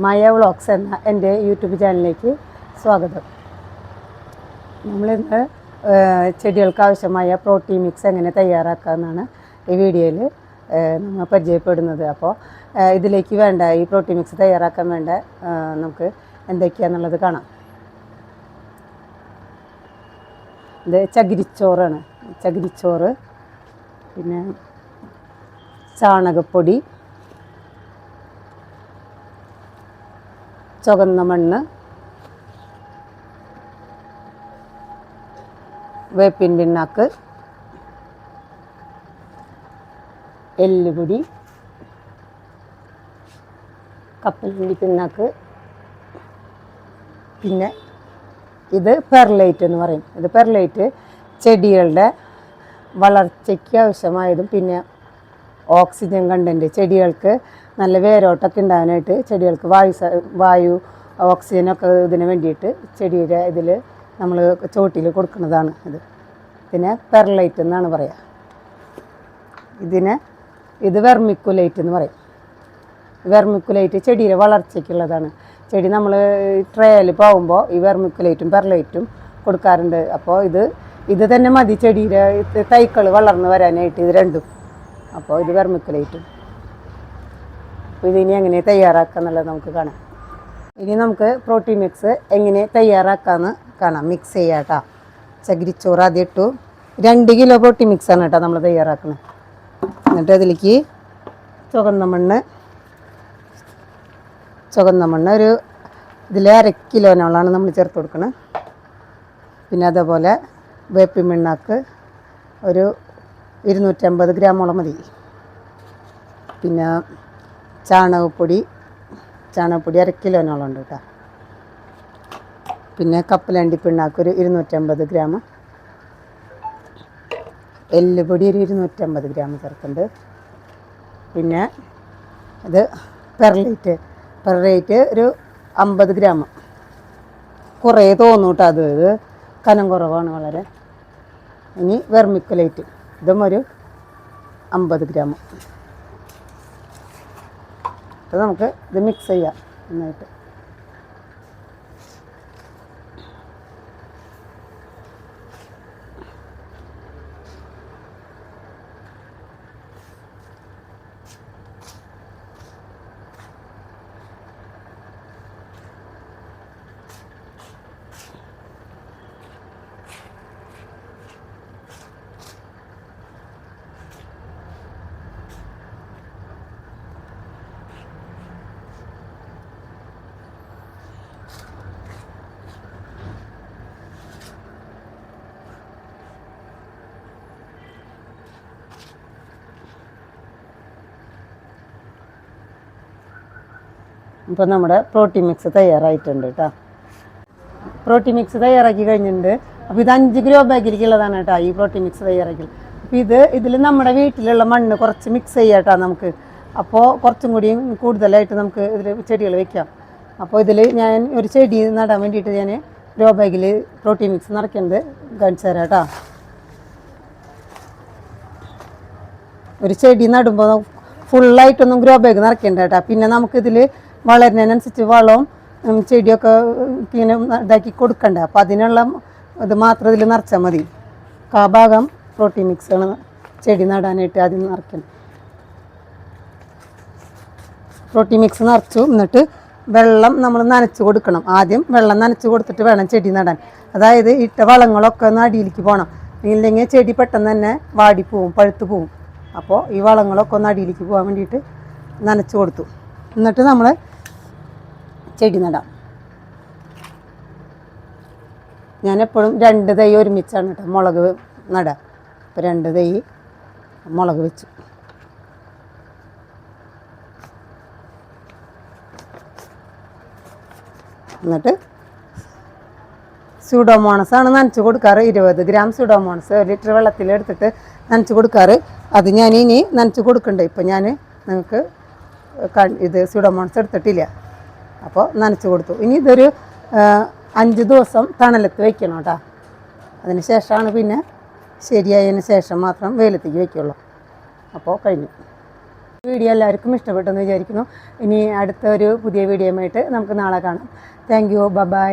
മായ vlogs എന്ന എൻ്റെ YouTube ചാനലിലേക്ക് സ്വാഗതം. നമ്മളിന്ന് ചെടികൾക്ക് ആവശ്യമായ പ്രോട്ടീൻ മിക്സ് എങ്ങനെ തയ്യാറാക്കാമെന്നാണ് ഈ വീഡിയോയിൽ നമ്മൾ പരിചയപ്പെടുന്നത്. അപ്പോൾ ഇതിലേക്ക് വേണ്ട ഈ പ്രോട്ടീൻ മിക്സ് തയ്യാറാക്കാൻ വേണ്ട നമുക്ക് എന്തൊക്കെയാണെന്നുള്ളത് കാണാം. ഇത് ചകിരിച്ചോറാണ്. ചകിരിച്ചോറ്, പിന്നെ ചാണകപ്പൊടി, ചുവന്ന മണ്ണ്, വേപ്പിൻ പിണ്ണാക്ക്, എല്ലുപൊടി, കപ്പലണ്ടി പിണ്ണാക്ക്, പിന്നെ ഇത് പെർലൈറ്റ് എന്ന് പറയും. ഇത് പെർലൈറ്റ് ചെടികളുടെ വളർച്ചയ്ക്ക് ആവശ്യമായതും പിന്നെ ഓക്സിജൻ കണ്ടൻറ്റ്, ചെടികൾക്ക് നല്ല വേരോട്ടമൊക്കെ ഉണ്ടാകാനായിട്ട്, ചെടികൾക്ക് വായു ഓക്സിജനൊക്കെ ഇതിന് വേണ്ടിയിട്ട് ചെടിയുടെ ഇതിൽ നമ്മൾ ചോട്ടിൽ കൊടുക്കുന്നതാണ് ഇത്. ഇതിനെ പെർലൈറ്റ് എന്നാണ് പറയുക. ഇത് വെർമിക്കുലൈറ്റ് എന്ന് പറയും. വെർമിക്കുലൈറ്റ് ചെടിയുടെ വളർച്ചയ്ക്കുള്ളതാണ്. ചെടി നമ്മൾ ട്രേയിൽ പോകുമ്പോൾ ഈ വെർമിക്കുലൈറ്റും പെർലൈറ്റും കൊടുക്കാറുണ്ട്. അപ്പോൾ ഇത് തന്നെ മതി ചെടിയുടെ തൈക്കൾ വളർന്നു വരാനായിട്ട്, ഇത് രണ്ടും. അപ്പോൾ ഇത് വെർമിക്കുലൈറ്റും. അപ്പോൾ ഇതിനി എങ്ങനെ തയ്യാറാക്കുക എന്നുള്ളത് നമുക്ക് കാണാം. ഇനി നമുക്ക് പ്രോട്ടീൻ മിക്സ് എങ്ങനെ തയ്യാറാക്കാമെന്ന് കാണാം. മിക്സ് ചെയ്യാം കേട്ടോ. ചകിരിച്ചോറ് ആദ്യം ഇട്ടു. 2 കിലോ പ്രോട്ടീൻ മിക്സാണ് കേട്ടോ നമ്മൾ തയ്യാറാക്കുന്നത്. എന്നിട്ട് അതിലേക്ക് ചുവന്ന മണ്ണ് ഒരു ഇതിൽ 1/2 കിലോനോളാണ് നമ്മൾ ചേർത്ത് കൊടുക്കുന്നത്. പിന്നെ അതേപോലെ വേപ്പിൻ പിണ്ണാക്ക് ഒരു 250 ഗ്രാമോളം മതി. പിന്നെ ചാണകപ്പൊടി 1/2 കിലോനോളം ഉണ്ട് കേട്ടോ. പിന്നെ കപ്പലണ്ടി പിണ്ണാക്ക് ഒരു 250 ഗ്രാം, എല്ലുപൊടി ഒരു 250 ഗ്രാം ചേർക്കുന്നുണ്ട്. പിന്നെ ഇത് പെർലൈറ്റ് ഒരു 50 ഗ്രാം. കുറേ തോന്നും കേട്ടോ. ഇത് കനം കുറവാണ് വളരെ. ഇനി വെർമിക്കുലൈറ്റ് ഇതും ഒരു 50 ഗ്രാം. അപ്പോൾ നമുക്ക് ഇത് മിക്സ് ചെയ്യാം നന്നായിട്ട്. ഇപ്പോൾ നമ്മുടെ പ്രോട്ടീൻ മിക്സ് തയ്യാറായിട്ടുണ്ട് കേട്ടോ. പ്രോട്ടീൻ മിക്സ് തയ്യാറാക്കി കഴിഞ്ഞിട്ടുണ്ട്. അപ്പോൾ ഇത് 5 കിലോ ബാഗിലേക്കുള്ളതാണ് കേട്ടോ ഈ പ്രോട്ടീൻ മിക്സ് തയ്യാറാക്കി. അപ്പോൾ ഇതിൽ നമ്മുടെ വീട്ടിലുള്ള മണ്ണ് കുറച്ച് മിക്സ് ചെയ്യാം കേട്ടോ നമുക്ക്. അപ്പോൾ കുറച്ചും കൂടിയും കൂടുതലായിട്ട് നമുക്ക് ഇതിൽ ചെടികൾ വെക്കാം. അപ്പോൾ ഇതിൽ ഞാൻ ഒരു ചെടി നടാൻ വേണ്ടിയിട്ട് ഞാൻ ഗ്രോ ബാഗിൽ പ്രോട്ടീൻ മിക്സ് നിറയ്ക്കുന്നത് കാണിച്ചു തരാം കേട്ടോ. ഒരു ചെടി നടുമ്പോൾ ഫുള്ളായിട്ടൊന്നും ഗ്രോ ബാഗ് നിറയ്ക്കേണ്ട കേട്ടോ. പിന്നെ നമുക്കിതിൽ വളരുന്നതിനനുസരിച്ച് വളവും ചെടിയൊക്കെ ഇങ്ങനെ ഇതാക്കി കൊടുക്കണ്ട. അപ്പോൾ അതിനുള്ള ഇത് മാത്രം ഇതിൽ നിറച്ചാൽ മതി. ഭാഗം പ്രോട്ടീൻ മിക്സാണ് ചെടി നടാനായിട്ട് ആദ്യം നിറയ്ക്കണം. പ്രോട്ടീൻ മിക്സ് നിറച്ചു. എന്നിട്ട് വെള്ളം നമ്മൾ നനച്ച് കൊടുക്കണം. ആദ്യം വെള്ളം നനച്ച് കൊടുത്തിട്ട് വേണം ചെടി നടാൻ. അതായത് ഇട്ട വളങ്ങളൊക്കെ ഒന്ന് അടിയിലേക്ക് പോകണം. ഇല്ലെങ്കിൽ ചെടി പെട്ടെന്ന് തന്നെ വാടിപ്പോവും, പഴുത്ത് പോവും. അപ്പോൾ ഈ വളങ്ങളൊക്കെ ഒന്ന് അടിയിലേക്ക് പോകാൻ വേണ്ടിയിട്ട് നനച്ച് കൊടുത്തു. എന്നിട്ട് നമ്മൾ ചെടി നടാം. ഞാനെപ്പോഴും 2 തൈ ഒരുമിച്ചാണ് കേട്ടോ മുളക് നടാം. അപ്പോൾ 2 തൈ മുളക് വെച്ചു. എന്നിട്ട് സ്യൂഡോമോണസാണ് നനച്ച് കൊടുക്കാറ്. 20 ഗ്രാം സ്യൂഡോമോണസ് 1 ലിറ്റർ വെള്ളത്തിലെടുത്തിട്ട് നനച്ച് കൊടുക്കാറ്. അത് ഞാൻ ഇനി നനച്ച് കൊടുക്കണ്ടേ. ഇപ്പോൾ ഞാൻ നിങ്ങൾക്ക് ഇത് സ്യൂഡോമോണസ് എടുത്തിട്ടില്ല, അപ്പോൾ നനച്ച് കൊടുത്തു. ഇനി ഇതൊരു 5 ദിവസം തണലത്ത് വയ്ക്കണം കേട്ടോ. അതിന് ശേഷമാണ് പിന്നെ ശരിയായതിന് ശേഷം മാത്രം വെയിലത്തേക്ക് വയ്ക്കുള്ളൂ. അപ്പോൾ കഴിഞ്ഞു. വീഡിയോ എല്ലാവർക്കും ഇഷ്ടപ്പെട്ടെന്ന് വിചാരിക്കുന്നു. ഇനി അടുത്തൊരു പുതിയ വീഡിയോയുമായിട്ട് നമുക്ക് നാളെ കാണാം. Thank you. ബൈ.